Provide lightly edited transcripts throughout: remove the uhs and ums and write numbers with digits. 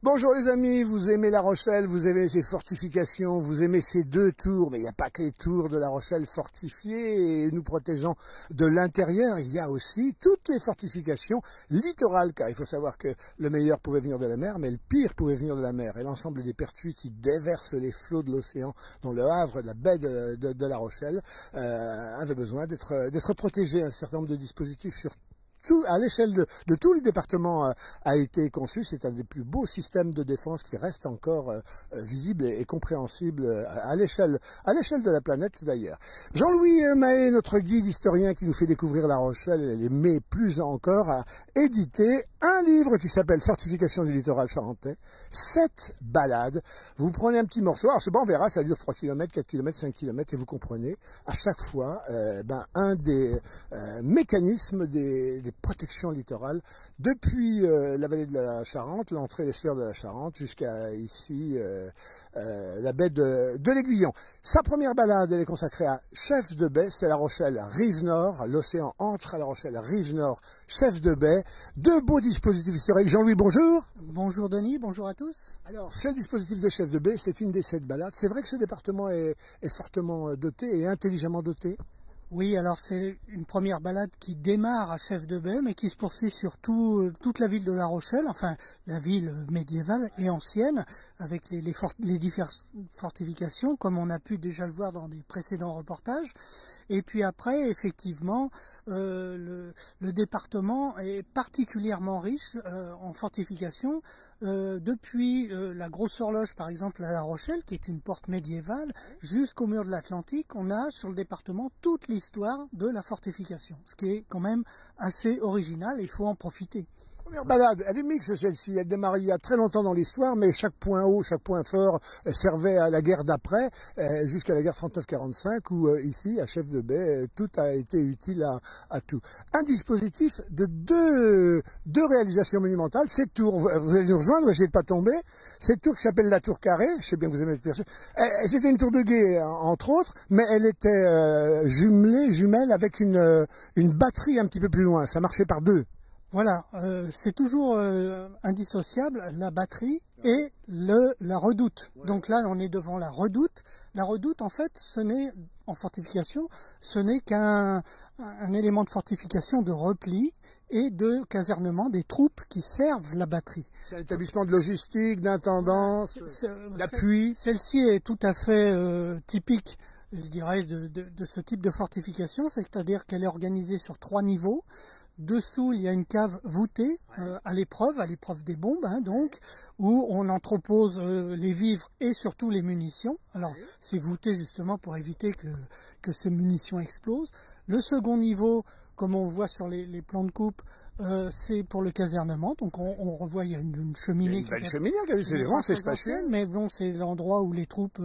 Bonjour les amis, vous aimez La Rochelle, vous aimez ses fortifications, vous aimez ces deux tours, mais il n'y a pas que les tours de La Rochelle fortifiées et nous protégeant de l'intérieur, il y a aussi toutes les fortifications littorales, car il faut savoir que le meilleur pouvait venir de la mer, mais le pire pouvait venir de la mer, et l'ensemble des pertuis qui déversent les flots de l'océan dans le havre, la baie de La Rochelle, avaient besoin d'être protégés. Un certain nombre de dispositifs sur à l'échelle de tout le département a été conçu. C'est un des plus beaux systèmes de défense qui reste encore visible et compréhensible à l'échelle de la planète d'ailleurs. Jean-Louis Mahé, notre guide historien qui nous fait découvrir La Rochelle, mais plus encore, a édité un livre qui s'appelle Fortification du littoral charentais, 7 balades. Vous prenez un petit morceau, alors je sais pas, on verra, ça dure 3 km, 4 km, 5 km, et vous comprenez à chaque fois un des mécanismes des protections littorales depuis la vallée de la Charente, l'entrée des sphères de la Charente, jusqu'à ici la baie de l'Aiguillon. Sa première balade, elle est consacrée à Chef de baie, c'est La Rochelle, rive nord, l'océan entre à La Rochelle, rive nord, Chef de baie. Deux beaux dispositifs historiques. Jean-Louis, bonjour. Bonjour Denis, bonjour à tous. Alors, ce dispositif de Chef de baie, c'est une des 7 balades. C'est vrai que ce département est fortement doté et intelligemment doté. Oui, alors c'est une première balade qui démarre à Chef de baie, mais qui se poursuit sur toute la ville de La Rochelle, enfin la ville médiévale et ancienne, avec les diverses fortifications, comme on a pu déjà le voir dans des précédents reportages. Et puis après, effectivement, le département est particulièrement riche en fortifications. Depuis la Grosse Horloge, par exemple, à La Rochelle, qui est une porte médiévale, jusqu'au mur de l'Atlantique, on a sur le département toute l'histoire de la fortification, ce qui est quand même assez original et il faut en profiter. Première balade, elle est mixte celle-ci, elle démarre il y a très longtemps dans l'histoire, mais chaque point haut, chaque point fort servait à la guerre d'après, jusqu'à la guerre 39-45, où ici, à Chef de baie, tout a été utile à tout. Un dispositif de deux réalisations monumentales, cette tour, vous allez nous rejoindre, essayez de pas tomber, cette tour qui s'appelle la tour carrée, je sais bien que vous aimez le percher, c'était une tour de guet, entre autres, mais elle était jumelle avec une batterie un petit peu plus loin, ça marchait par deux. Voilà, c'est toujours indissociable, la batterie et la redoute. Ouais. Donc là, on est devant la redoute. La redoute, en fait, en fortification, ce n'est qu'un élément de fortification de repli et de casernement des troupes qui servent la batterie. C'est un établissement de logistique, d'intendance, d'appui. Celle-ci est tout à fait typique, je dirais, de ce type de fortification, c'est-à-dire qu'elle est organisée sur 3 niveaux. Dessous, il y a une cave voûtée à l'épreuve des bombes, donc, où on entrepose les vivres et surtout les munitions. Alors, c'est voûté justement pour éviter que ces munitions explosent. Le second niveau, comme on voit sur les plans de coupe, c'est pour le casernement. Donc, on revoit, il y a une cheminée. Une belle cheminée, c'est grand, c'est spacieux. Mais bon, c'est l'endroit où les troupes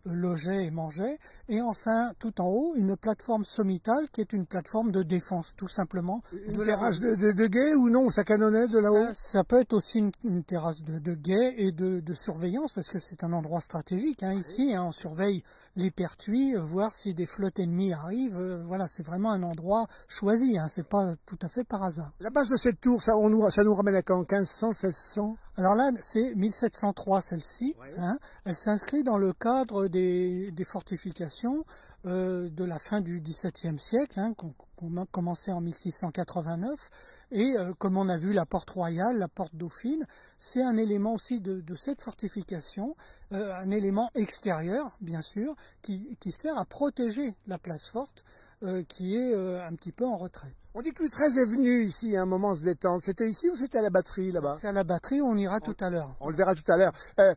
logeaient et mangeaient. Et enfin, tout en haut, une plateforme sommitale qui est une plateforme de défense, tout simplement. Une terrasse de guet ou non, ça canonnait de là-haut? Ça peut être aussi une terrasse de guet et de surveillance, parce que c'est un endroit stratégique. Ici, on surveille les pertuis, voir si des flottes ennemies arrivent. Voilà, c'est vraiment un endroit choisi, c'est pas tout à fait par hasard. La base de cette tour, ça nous ramène à quand? 1500, 1600? Alors là, c'est 1703 celle-ci. Ouais. Elle s'inscrit dans le cadre des fortifications de la fin du XVIIe siècle, qu'on a commencé en 1689. Et comme on a vu la porte royale, la porte dauphine, c'est un élément aussi de cette fortification, un élément extérieur, bien sûr, qui sert à protéger la place forte, qui est un petit peu en retrait. On dit que Louis XIII est venu ici à un moment se détendre. C'était ici ou c'était à la batterie là-bas? C'est à la batterie, on ira tout à l'heure. On le verra tout à l'heure. Elle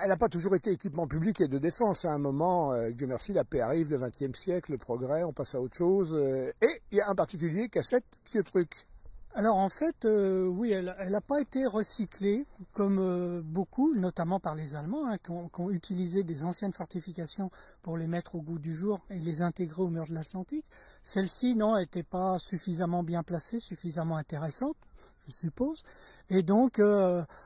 n'a pas toujours été équipement public et de défense. À un moment, Dieu merci, la paix arrive, le XXe siècle, le progrès, on passe à autre chose. Et il y a un particulier qui achète ce truc. Alors en fait, oui, elle n'a pas été recyclée comme beaucoup, notamment par les Allemands, qui ont utilisé des anciennes fortifications pour les mettre au goût du jour et les intégrer au mur de l'Atlantique. Celle-ci, non, n'était pas suffisamment bien placée, suffisamment intéressante, je suppose. Et donc,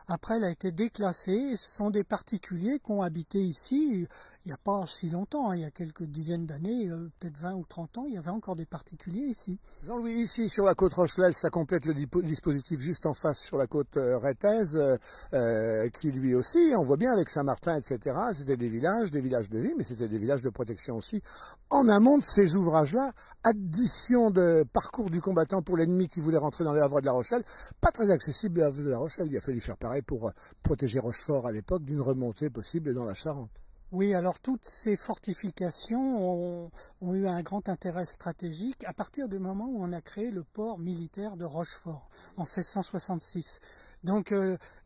après, elle a été déclassée. Et ce sont des particuliers qui ont habité ici. il n'y a pas si longtemps, hein, il y a quelques dizaines d'années, peut-être 20 ou 30 ans, il y avait encore des particuliers ici. Jean-Louis, ici sur la côte rochelaise, ça complète le dispositif juste en face sur la côte rétaise, qui lui aussi, on voit bien avec Saint-Martin, etc., c'était des villages de vie, mais c'était des villages de protection aussi. En amont de ces ouvrages-là, addition de parcours du combattant pour l'ennemi qui voulait rentrer dans les havres de La Rochelle, pas très accessible à de La Rochelle. Il a fallu faire pareil pour protéger Rochefort à l'époque d'une remontée possible dans la Charente. Oui, alors toutes ces fortifications ont eu un grand intérêt stratégique à partir du moment où on a créé le port militaire de Rochefort en 1666. Donc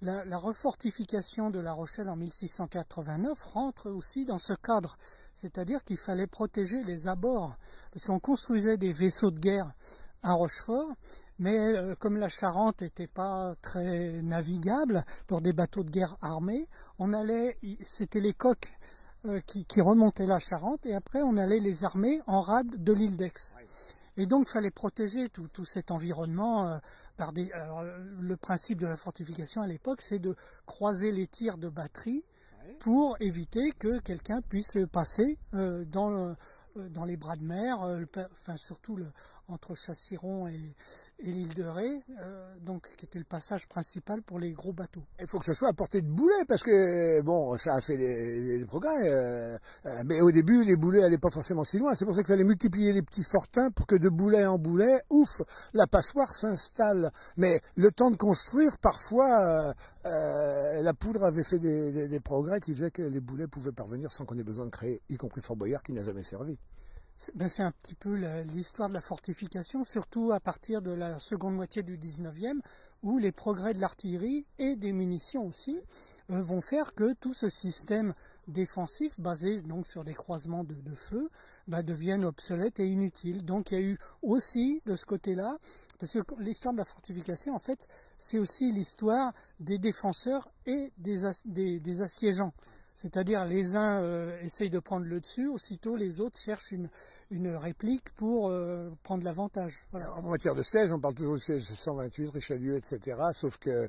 la refortification de La Rochelle en 1689 rentre aussi dans ce cadre. C'est-à-dire qu'il fallait protéger les abords, parce qu'on construisait des vaisseaux de guerre à Rochefort, mais comme la Charente n'était pas très navigable pour des bateaux de guerre armés, c'était les coques qui remontaient la Charente, et après on allait les armer en rade de l'île d'Aix. Et donc il fallait protéger tout cet environnement par alors, le principe de la fortification à l'époque, c'est de croiser les tirs de batterie pour éviter que quelqu'un puisse passer dans les bras de mer, enfin surtout entre Chassiron et l'île de Ré, donc qui était le passage principal pour les gros bateaux. Il faut que ce soit à portée de boulet, parce que bon, ça a fait des progrès, mais au début les boulets n'allaient pas forcément si loin. C'est pour ça qu'il fallait multiplier les petits fortins pour que de boulet en boulet, ouf, la passoire s'installe. Mais le temps de construire, parfois, la poudre avait fait des progrès qui faisaient que les boulets pouvaient parvenir sans qu'on ait besoin de créer, y compris Fort Boyard qui n'a jamais servi. C'est un petit peu l'histoire de la fortification, surtout à partir de la seconde moitié du 19e, où les progrès de l'artillerie et des munitions aussi vont faire que tout ce système défensif, basé donc sur des croisements de feu, devienne obsolète et inutile. Donc il y a eu aussi de ce côté-là, parce que l'histoire de la fortification, en fait, c'est aussi l'histoire des défenseurs et des assiégeants. C'est-à-dire les uns essayent de prendre le dessus, aussitôt les autres cherchent une réplique pour prendre l'avantage. Voilà. En matière de siège, on parle toujours du siège 128, Richelieu, etc. Sauf que,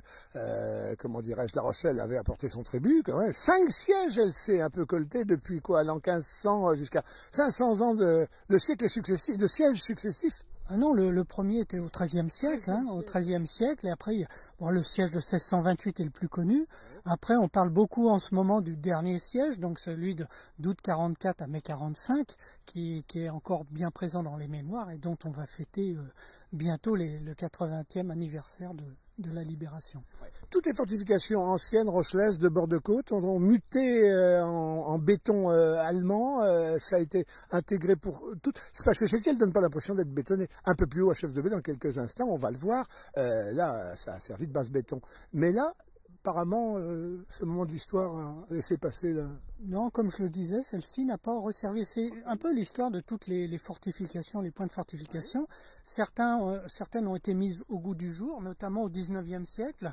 comment dirais-je, La Rochelle avait apporté son tribut. Quand même. 5 sièges, elle s'est un peu coltée depuis quoi, l'an 1500 jusqu'à 500 ans de sièges successifs. Ah non, le premier était au XIIIe siècle, au XIIIe siècle, et après, le siège de 1628 est le plus connu. Après, on parle beaucoup en ce moment du dernier siège, donc celui d'août 44 à mai 45, qui est encore bien présent dans les mémoires et dont on va fêter bientôt le 80e anniversaire de la libération. Toutes les fortifications anciennes rochelaises de bord de côte ont muté en béton allemand. Ça a été intégré pour toutes. C'est parce que celle-ci, elle ne donne pas l'impression d'être bétonnée. Un peu plus haut à Chef de Baie, dans quelques instants, on va le voir. Là, ça a servi de base béton. Mais là, apparemment, ce moment de l'histoire a laissé passer là. Non, comme je le disais, celle-ci n'a pas resservi. C'est un peu l'histoire de toutes les fortifications, les points de fortification. Certaines ont été mises au goût du jour, notamment au XIXe siècle.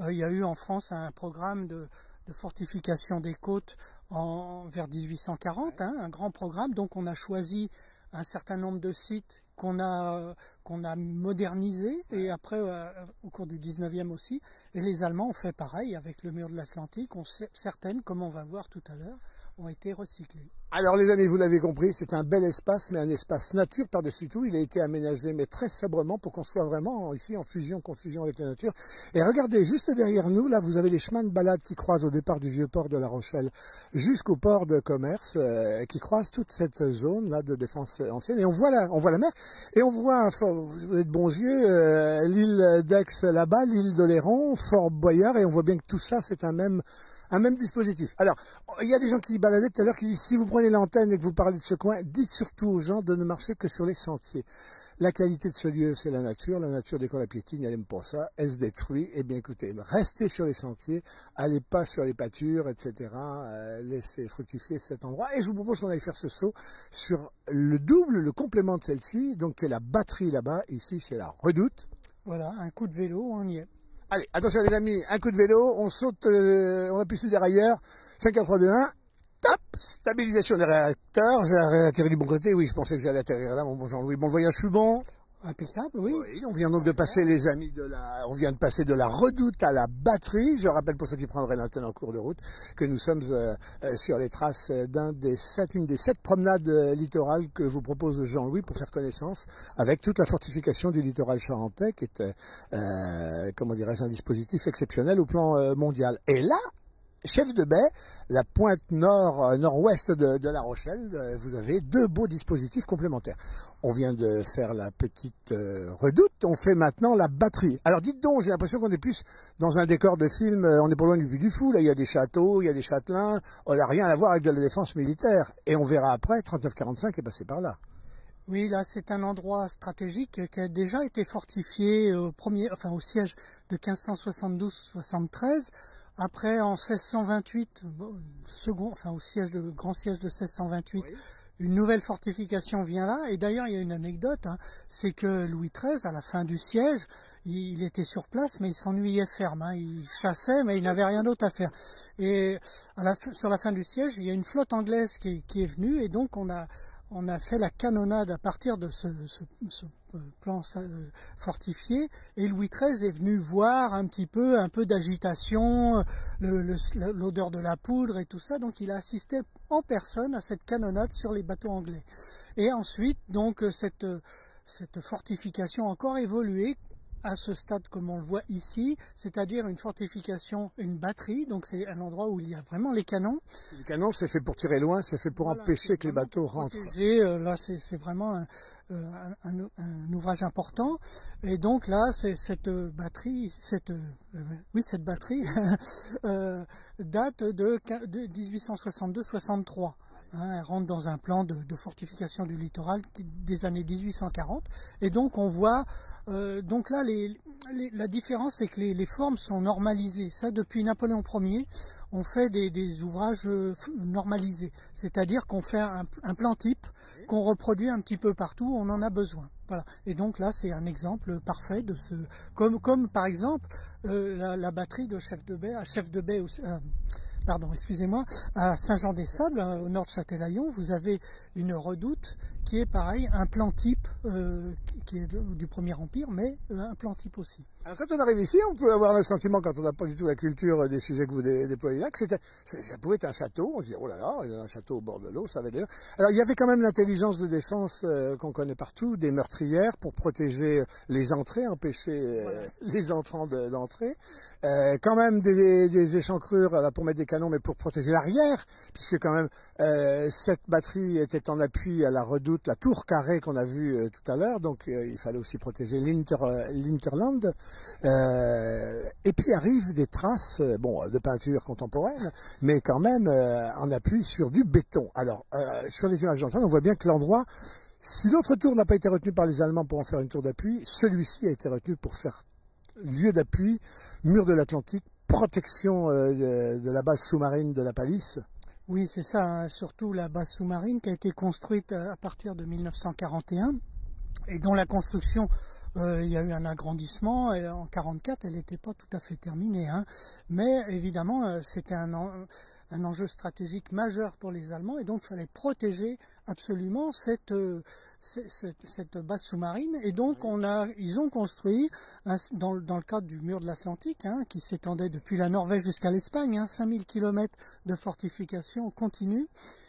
Il y a eu en France un programme de fortification des côtes vers 1840, un grand programme. Donc on a choisi un certain nombre de sites qu'on a modernisés, et après au cours du 19e aussi, et les Allemands ont fait pareil avec le mur de l'Atlantique. Certaines, comme on va voir tout à l'heure, ont été recyclées. Alors les amis, vous l'avez compris, c'est un bel espace, mais un espace nature par-dessus tout. Il a été aménagé, mais très sobrement, pour qu'on soit vraiment ici en fusion-confusion avec la nature. Et regardez, juste derrière nous, là, vous avez les chemins de balade qui croisent au départ du vieux port de La Rochelle jusqu'au port de commerce, qui croisent toute cette zone là de défense ancienne. Et on voit la mer, et on voit, vous êtes bons yeux, l'île d'Aix là-bas, l'île d'Oléron, Fort Boyard, et on voit bien que tout ça, c'est un même dispositif. Alors, il y a des gens qui baladaient tout à l'heure qui disent, si vous prenez l'antenne et que vous parlez de ce coin, dites surtout aux gens de ne marcher que sur les sentiers. La qualité de ce lieu, c'est la nature dès qu'on la piétine, elle n'aime pas ça, elle se détruit. Eh bien écoutez, restez sur les sentiers, allez pas sur les pâtures, etc. Laissez fructifier cet endroit. Et je vous propose qu'on aille faire ce saut sur le complément de celle-ci, donc qui est la batterie là-bas. Ici, c'est la Redoute. Voilà, un coup de vélo, on y est. Allez, attention les amis, un coup de vélo, on saute, on appuie sur le dérailleur, 5, 4, 3, 2, 1, top, stabilisation des réacteurs, j'ai atterri du bon côté, oui, je pensais que j'allais atterrir là, mon bon Jean-Louis, bon voyage, je suis bon. Impeccable, oui. Oui, on vient donc de passer les amis on vient de passer de la Redoute à la Batterie. Je rappelle pour ceux qui prendraient l'antenne en cours de route que nous sommes sur les traces une des 7 promenades littorales que vous propose Jean-Louis pour faire connaissance avec toute la fortification du littoral charentais qui est, comment dirais-je, un dispositif exceptionnel au plan mondial. Et là, chef de baie, la pointe nord-ouest de La Rochelle, vous avez 2 beaux dispositifs complémentaires. On vient de faire la petite Redoute, on fait maintenant la Batterie. Alors dites donc, j'ai l'impression qu'on est plus dans un décor de film, on est pas loin du Puy du Fou, là il y a des châteaux, il y a des châtelains, on n'a rien à voir avec de la défense militaire. Et on verra après, 39-45 est passé par là. Oui, là c'est un endroit stratégique qui a déjà été fortifié au siège de 1572-73. Après, en 1628, au grand siège de 1628, oui. Une nouvelle fortification vient là. Et d'ailleurs, il y a une anecdote, c'est que Louis XIII, à la fin du siège, il était sur place, mais il s'ennuyait ferme. Il chassait, mais il n'avait rien d'autre à faire. Et sur la fin du siège, il y a une flotte anglaise qui est venue, et donc on a fait la canonnade à partir de ce plan fortifié, et Louis XIII est venu voir un peu d'agitation, l'odeur de la poudre et tout ça, donc il a assisté en personne à cette canonnade sur les bateaux anglais. Et ensuite, donc, cette fortification a encore évolué à ce stade comme on le voit ici, c'est-à-dire une fortification, une batterie, donc c'est un endroit où il y a vraiment les canons. Les canons, c'est fait pour tirer loin, c'est fait pour empêcher que les bateaux rentrent. Là, c'est vraiment un ouvrage important. Et donc là, cette batterie, cette batterie date de 1862-63. Elle rentre dans un plan de fortification du littoral des années 1840. Et donc on voit, donc là la différence c'est que les formes sont normalisées. Ça, depuis Napoléon Ier, on fait des ouvrages normalisés. C'est-à-dire qu'on fait un plan type qu'on reproduit un petit peu partout où on en a besoin. Voilà. Et donc là c'est un exemple parfait de ce, comme par exemple la batterie de Chef de baie à Saint-Jean-des-Sables, au nord de Châtelaillon, vous avez une redoute qui est pareil, un plan type qui est du Premier Empire, mais un plan type aussi. Alors quand on arrive ici, on peut avoir le sentiment, quand on n'a pas du tout la culture des sujets que vous déployez là, que ça pouvait être un château. On disait, oh là là, il y a un château au bord de l'eau, ça va être... Alors il y avait quand même l'intelligence de défense qu'on connaît partout, des meurtrières pour protéger les entrées, empêcher les entrants d'entrer. Quand même des échancrures pour mettre des canons, mais pour protéger l'arrière, puisque quand même cette batterie était en appui à la redoute, la tour carrée qu'on a vue tout à l'heure, donc il fallait aussi protéger l'Interland. Et puis arrivent des traces de peinture contemporaine, mais quand même en appui sur du béton. Alors, sur les images d'ensemble, on voit bien que l'endroit, si l'autre tour n'a pas été retenu par les Allemands pour en faire une tour d'appui, celui-ci a été retenu pour faire lieu d'appui, mur de l'Atlantique, protection de la base sous-marine de la Palisse. Oui, c'est ça, surtout la base sous-marine qui a été construite à partir de 1941 et dont la construction... il y a eu un agrandissement et en 1944, elle n'était pas tout à fait terminée. Mais évidemment, c'était un enjeu stratégique majeur pour les Allemands et donc il fallait protéger absolument cette base sous-marine. Et donc ils ont construit, dans le cadre du mur de l'Atlantique, qui s'étendait depuis la Norvège jusqu'à l'Espagne, 5000 km de fortification continue.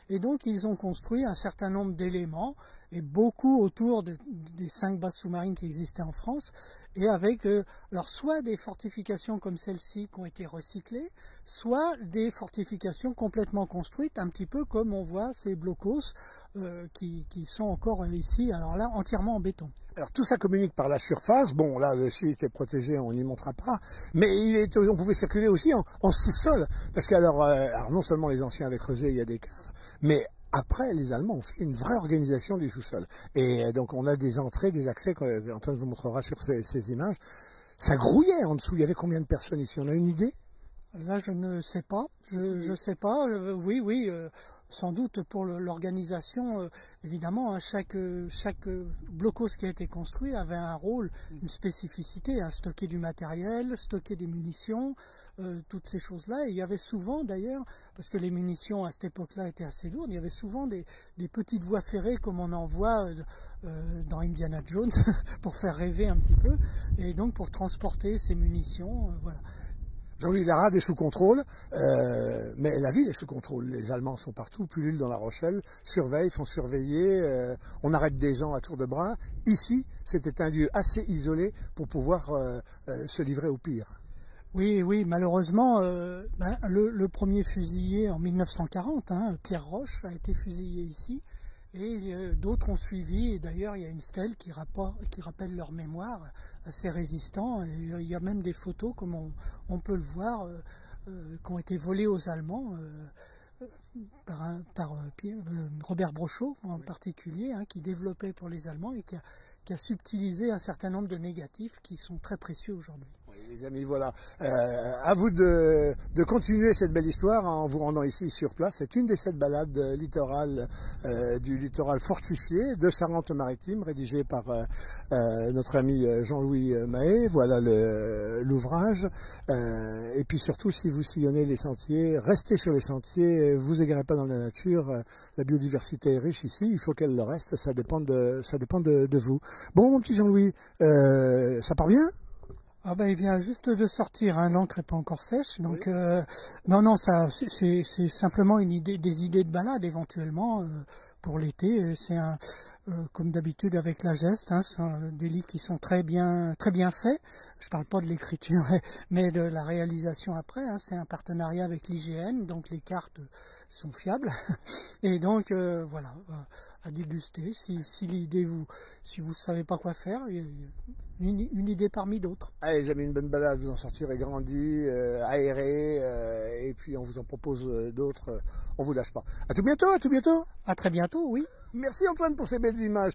Et donc ils ont construit un certain nombre d'éléments, et beaucoup autour des 5 bases sous-marines qui existaient en France, et avec alors soit des fortifications comme celle-ci qui ont été recyclées, soit des fortifications complètement construites, un petit peu comme on voit ces blocos qui sont encore ici, alors là entièrement en béton. Alors tout ça communique par la surface. Bon, là, le site est protégé, on n'y montrera pas. Mais on pouvait circuler aussi en sous-sol. Parce que alors non seulement les anciens avaient creusé, il y a des caves, mais après, les Allemands ont fait une vraie organisation du sous-sol. Et donc on a des entrées, des accès, Antoine vous montrera sur ces images. Ça grouillait en dessous. Il y avait combien de personnes ici? On a une idée? Là, je ne sais pas. Je sais pas. Oui. Sans doute pour l'organisation, évidemment, chaque blocos qui a été construit avait un rôle, une spécificité, stocker du matériel, stocker des munitions, toutes ces choses-là. Et il y avait souvent d'ailleurs, parce que les munitions à cette époque-là étaient assez lourdes, il y avait souvent des petites voies ferrées comme on en voit dans Indiana Jones pour faire rêver un petit peu, et donc pour transporter ces munitions, voilà. Jean-Louis, la rade est sous contrôle, mais la ville est sous contrôle. Les Allemands sont partout, pullulent dans La Rochelle, surveillent, font surveiller, on arrête des gens à tour de bras. Ici, c'était un lieu assez isolé pour pouvoir se livrer au pire. Oui, oui, malheureusement, le premier fusillé en 1940, Pierre Roche, a été fusillé ici. Et d'autres ont suivi, et d'ailleurs il y a une stèle qui rappelle leur mémoire, assez résistant, et il y a même des photos, comme on peut le voir, qui ont été volées aux Allemands par Robert Brochot en particulier, qui développait pour les Allemands et qui a subtilisé un certain nombre de négatifs qui sont très précieux aujourd'hui. Les amis, voilà. À vous de continuer cette belle histoire en vous rendant ici sur place. C'est une des 7 balades littorales du littoral fortifié de Charente-Maritime, rédigée par notre ami Jean-Louis Mahé. Voilà l'ouvrage. Et puis surtout, si vous sillonnez les sentiers, restez sur les sentiers, vous égarez pas dans la nature. La biodiversité est riche ici, il faut qu'elle le reste. Ça dépend de vous. Bon, mon petit Jean-Louis, ça part bien? Ah ben il vient juste de sortir, l'encre n'est pas encore sèche, donc oui. Non, ça c'est simplement des idées de balade éventuellement pour l'été. C'est comme d'habitude avec la Geste, ce sont des livres qui sont très bien faits. Je parle pas de l'écriture, mais de la réalisation après. C'est un partenariat avec l'IGN, donc les cartes sont fiables. Et donc voilà, à déguster. Si l'idée si vous savez pas quoi faire, une idée parmi d'autres. Allez, les amis, une bonne balade, vous en sortirez grandi, aéré, et puis on vous en propose d'autres. On vous lâche pas. À tout bientôt, à tout bientôt. À très bientôt, oui. Merci Antoine pour ces belles images.